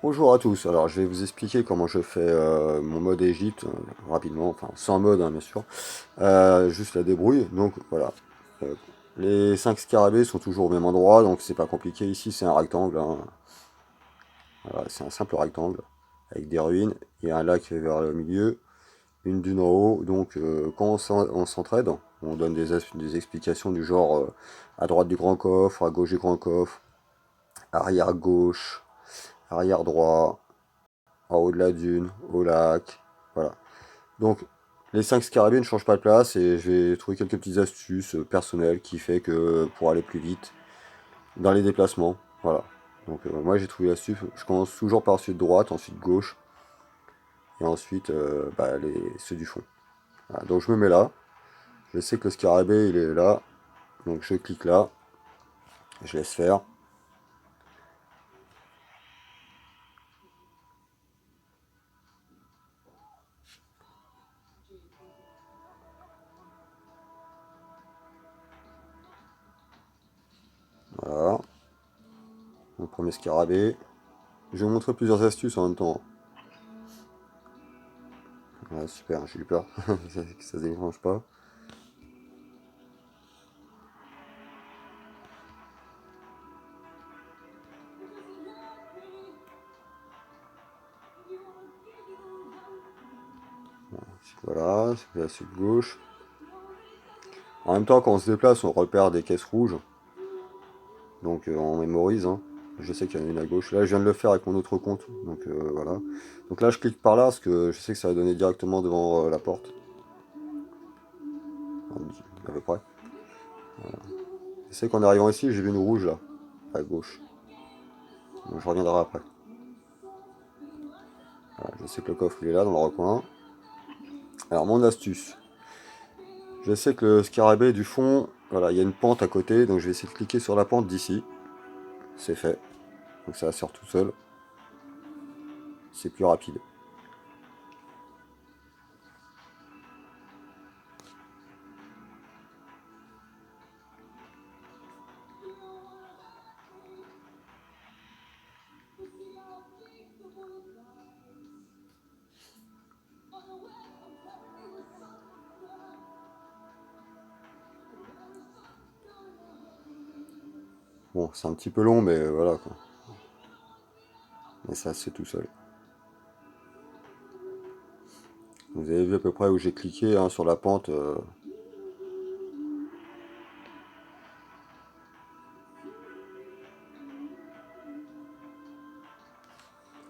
Bonjour à tous, alors je vais vous expliquer comment je fais mon mode Égypte rapidement, enfin sans mode bien sûr, juste la débrouille. Donc voilà. Euh, les 5 scarabées sont toujours au même endroit, donc c'est pas compliqué. Ici c'est un rectangle, hein. Voilà, c'est un simple rectangle avec des ruines. Il y a un lac vers le milieu, une dune en haut. Donc quand on s'entraide, on donne des explications du genre à droite du grand coffre, à gauche du grand coffre, arrière gauche, arrière droit, en haut de la dune, au lac. Voilà. Donc, les 5 scarabées ne changent pas de place et je vais trouver quelques petites astuces personnelles qui fait que pour aller plus vite dans les déplacements. Voilà. Donc, moi j'ai trouvé l'astuce. Je commence toujours par celui de droite, ensuite gauche et ensuite ceux du fond. Voilà. Donc, je me mets là. Je sais que le scarabée il est là. Donc, je clique là. Je laisse faire. Voilà. Mon premier scarabée. Je vais vous montrer plusieurs astuces en même temps. Voilà, super, j'ai eu peur que ça se déclenche pas. Voilà, c'est la suite gauche. En même temps, quand on se déplace, on repère des caisses rouges. Donc on mémorise, hein. Je sais qu'il y en a une à gauche. Là, je viens de le faire avec mon autre compte. Donc voilà. Donc là, je clique par là parce que je sais que ça va donner directement devant la porte. À peu près. Je sais qu'en arrivant ici, j'ai vu une rouge là, à gauche. Donc je reviendrai après. Voilà, je sais que le coffre il est là dans le recoin. Alors mon astuce. Je sais que le scarabée du fond, voilà, il y a une pente à côté. Donc je vais essayer de cliquer sur la pente d'ici. C'est fait. Donc ça sort tout seul. C'est plus rapide. Bon, c'est un petit peu long, mais voilà quoi. Mais ça, c'est tout seul. Vous avez vu à peu près où j'ai cliqué hein, sur la pente.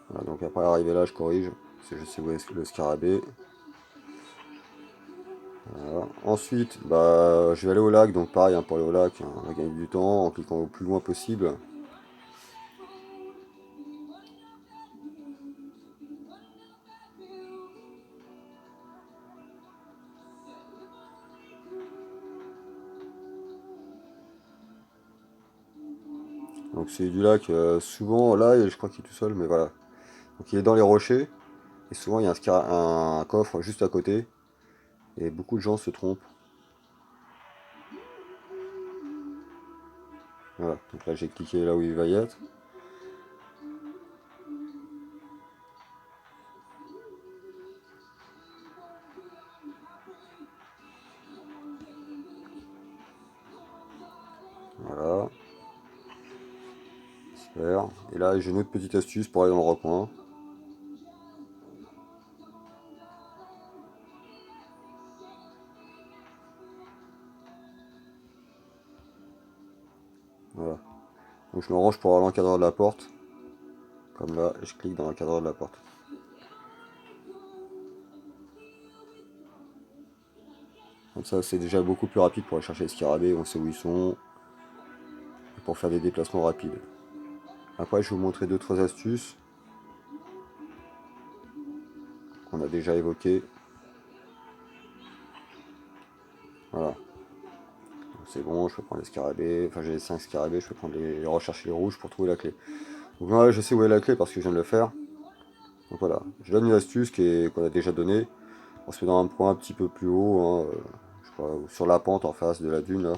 Voilà, donc après arrivé là, je corrige. Parce que je sais où est le scarabée. Voilà. Ensuite, je vais aller au lac. Donc pareil, hein, pour aller au lac, hein, on va gagner du temps en cliquant au plus loin possible. Donc c'est du lac, souvent là, et je crois qu'il est tout seul, mais voilà. Donc il est dans les rochers. Et souvent il y a un coffre juste à côté. Et beaucoup de gens se trompent. Voilà. Donc là j'ai cliqué là où il va y être. Voilà. Super. Et là j'ai une autre petite astuce pour aller dans le recoin. Voilà. Donc je me range pour avoir l'encadreur de la porte. Comme là, et je clique dans l'encadreur de la porte. Comme ça, c'est déjà beaucoup plus rapide pour aller chercher les scarabées, on sait où ils sont, et pour faire des déplacements rapides. Après, je vais vous montrer d'autres astuces qu'on a déjà évoquées. Voilà. C'est bon, je peux prendre les scarabées, enfin j'ai les 5 scarabées, je peux prendre rechercher les rouges pour trouver la clé. Donc là, je sais où est la clé parce que je viens de le faire. Donc voilà, je donne une astuce qu'on a déjà donnée. On se met dans un point un petit peu plus haut, hein, je crois, sur la pente en face de la dune. Là.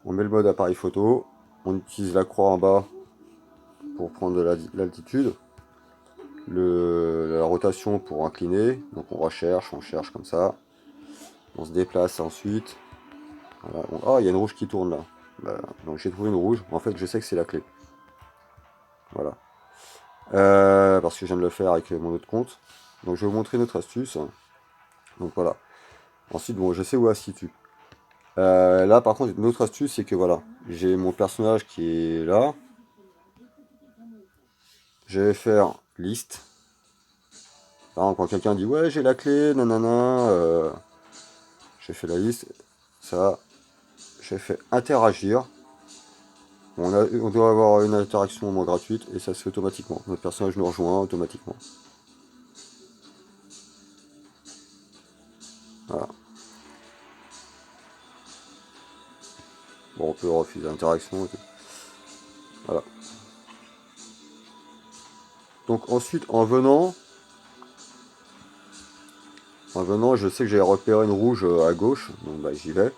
On met le mode appareil photo, on utilise la croix en bas pour prendre de l'altitude. la rotation pour incliner. Donc on cherche comme ça. On se déplace ensuite. Voilà. Oh, il y a une rouge qui tourne là. Bah, donc j'ai trouvé une rouge. En fait, je sais que c'est la clé. Voilà. Parce que je viens de le faire avec mon autre compte. Donc je vais vous montrer une autre astuce. Donc voilà. Ensuite, bon, je sais où elle se situe. Là, par contre, une autre astuce, c'est que voilà, j'ai mon personnage qui est là. Je vais faire liste. Par exemple, quand quelqu'un dit ouais, j'ai la clé, nanana, j'ai fait la liste. Ça, j'ai fait interagir. On doit avoir une interaction au moins gratuite et ça se fait automatiquement. Notre personnage nous rejoint automatiquement. Voilà. Bon, on peut refuser l'interaction. Voilà. Donc ensuite, en venant, je sais que j'ai repéré une rouge à gauche, donc bah, j'y vais.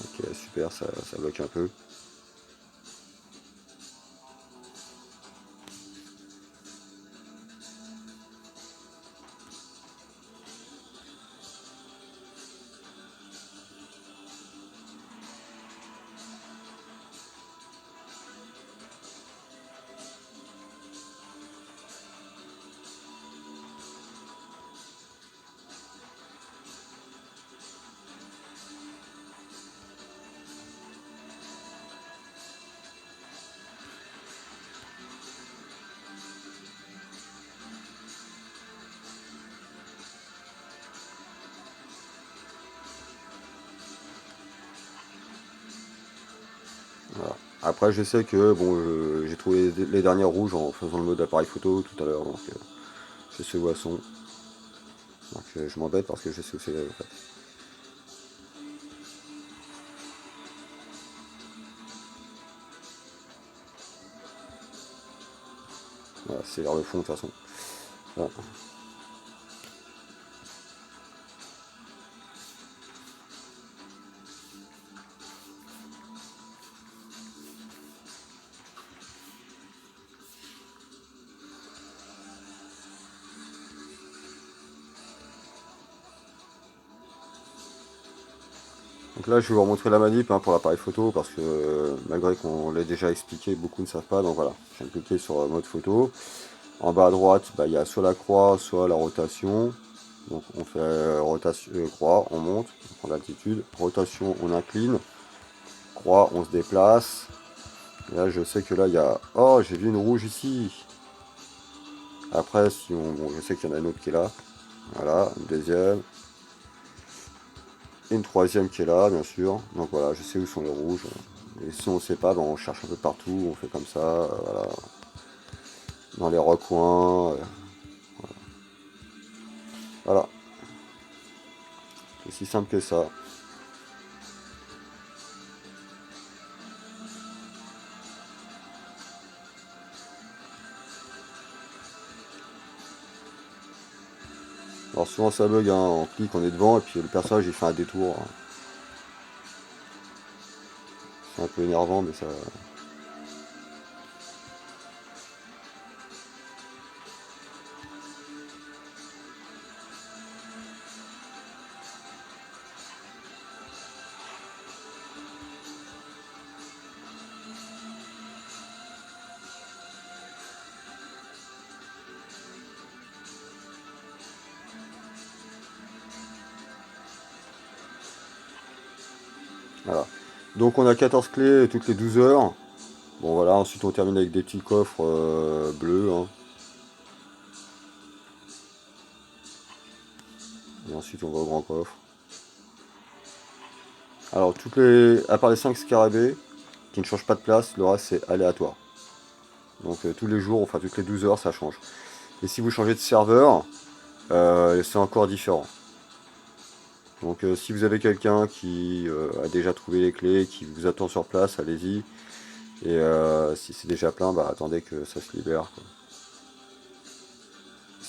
Ok, super, ça bloque un peu. Voilà. Après, je sais que bon, j'ai trouvé les dernières rouges en faisant le mode appareil photo tout à l'heure, donc je sais où elles sont. Donc je m'embête parce que je sais où c'est en fait. Voilà, c'est vers le fond de toute façon. Voilà. Donc là, je vais vous remontrer la manip hein, pour l'appareil photo parce que malgré qu'on l'ait déjà expliqué, beaucoup ne savent pas. Donc voilà, je viens de cliquer sur mode photo. En bas à droite, bah, il y a soit la croix, soit la rotation. Donc on fait rotation, croix, on monte, on prend l'altitude. Rotation, on incline. Croix, on se déplace. Et là, je sais que là, il y a... Oh, j'ai vu une rouge ici. Après, si on... Bon, je sais qu'il y en a une autre qui est là. Voilà, une deuxième. Et une troisième qui est là, bien sûr. Donc voilà, je sais où sont les rouges. Et si on ne sait pas, ben, on cherche un peu partout. On fait comme ça, voilà. Dans les recoins. Voilà, c'est aussi simple que ça. Alors souvent ça bug, hein. On clique, on est devant, et puis le personnage il fait un détour. C'est un peu énervant, mais ça... Voilà. Donc on a 14 clés toutes les 12 heures. Bon voilà, ensuite on termine avec des petits coffres bleus, hein. Et ensuite on va au grand coffre. Alors à part les 5 scarabées, qui ne changent pas de place, le reste c'est aléatoire. Donc tous les jours, enfin toutes les 12 heures ça change. Et si vous changez de serveur, c'est encore différent. Donc si vous avez quelqu'un qui a déjà trouvé les clés, qui vous attend sur place, allez-y. Et si c'est déjà plein, bah attendez que ça se libère, quoi.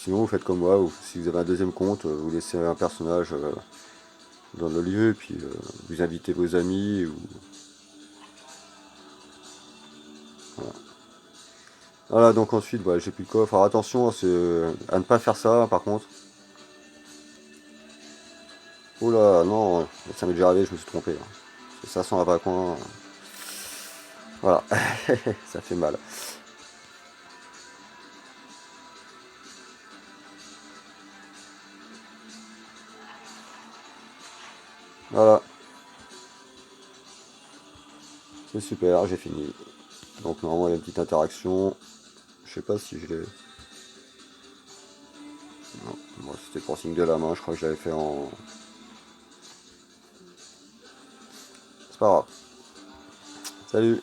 sinon, vous faites comme moi, ou si vous avez un deuxième compte, vous laissez un personnage dans le lieu, et puis vous invitez vos amis, ou... Voilà. Voilà, donc ensuite, voilà, j'ai plus de coffre. Alors attention, c'est à ne pas faire ça, par contre. Oh là, non, ça m'est déjà arrivé, je me suis trompé, hein. Ça sent un vrai coin. Voilà, ça fait mal. Voilà, c'est super, j'ai fini. Donc normalement, il y a une petite interaction. Je sais pas si je l'ai... Non, moi c'était pour signe de la main, je crois que je l'avais fait en... C'est pas grave. Salut!